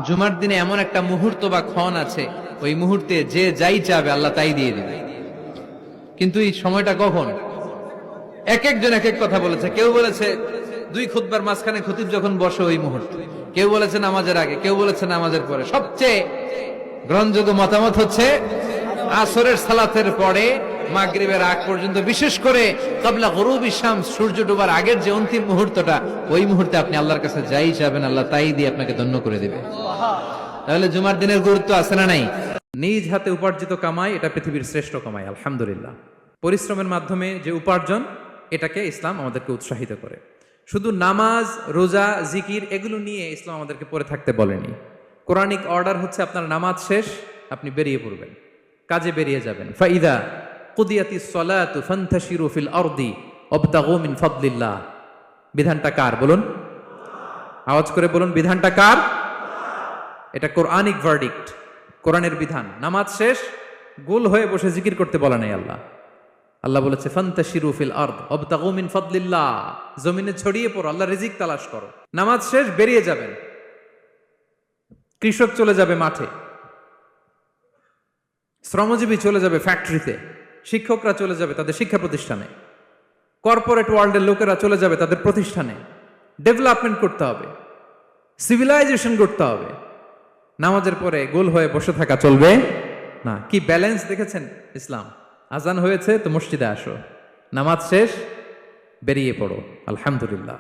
জুমার দিনে এমন একটা মুহূর্ত বা ক্ষণ আছে, ওই মুহূর্তে যে যাই চাবে আল্লাহ তাই দিয়ে দিবে। কিন্তু এই সময়টা কখন? এক একজন এক এক কথা বলেছে। কেউ বলেছে দুই খুতবার মাঝখানে খতিব যখন বসে ওই মুহূর্তে, কেউ বলেছে নামাজের আগে, কেউ বলেছে নামাজের পরে। সবচেয়ে গ্রহণযোগ্য মতামত হচ্ছে আসরের সালাতের পরে মাগরিবের আগ পর্যন্ত, বিশেষ করে ক্বাবলা গুরুবি শামস, সূর্য ডোবার আগের যে অন্তিম মুহূর্তটা, ওই মুহূর্তে আপনি আল্লাহর কাছে যাই চাবেন আল্লাহ তাই দিয়ে আপনাকে ধন্য করে দিবে। তাহলে জুমার দিনের গুরুত্ব আছে না নাই? নিজ হাতে উপার্জিত কামাই, এটা পৃথিবীর শ্রেষ্ঠ কামাই, আলহামদুলিল্লাহ। পরিশ্রমের মাধ্যমে যে উপার্জন, এটাকে ইসলাম আমাদেরকে উৎসাহিত করে। শুধু নামাজ, রোজা, জিকির এগুলো নিয়ে ইসলাম আমাদেরকে পড়ে থাকতে বলেনি। কোরআনিক অর্ডার হচ্ছে আপনার নামাজ শেষ, আপনি বেরিয়ে পড়বেন, কাজে বেরিয়ে যাবেন। ফাইদা কুদিয়াতিস সালাতু ফান্তাশিরু ফিল আরদি ওয়াবতাগু মিন ফাদলিল্লাহ। বিধানটা কার বলুন? আওয়াজ করে বলুন, বিধানটা কার? এটা কোরআনিক ভার্ডিক্ট, কোরআনের বিধান। নামাজ শেষ, গোল হয়ে বসে জিকির করতে বলা নাই আল্লাহ। আল্লাহ বলেছে ফান্তাশিরু ফিল আরদ ওয়াবতাগু মিন ফাদলিল্লাহ, জমিনে ছড়িয়ে পড়ো, আল্লাহ রিজিক তালাশ করো। নামাজ শেষ, বেরিয়ে যাবেন। কৃষক চলে যাবে মাঠে, শ্রমজীবী চলে যাবে ফ্যাক্টরিতে, শিক্ষকরা চলে যাবে তাদের শিক্ষা প্রতিষ্ঠানে, কর্পোরেট ওয়ার্ল্ডের লোকেরা চলে যাবে তাদের প্রতিষ্ঠানে। ডেভেলপমেন্ট করতে হবে, সিভিলাইজেশন করতে হবে। নামাজের পরে গোল হয়ে বসে থাকা চলবে না। কি ব্যালেন্স দেখেছেন ইসলাম? আজান হয়েছে তো মসজিদে আসো, নামাজ শেষ বেরিয়ে পড়ো, আলহামদুলিল্লাহ।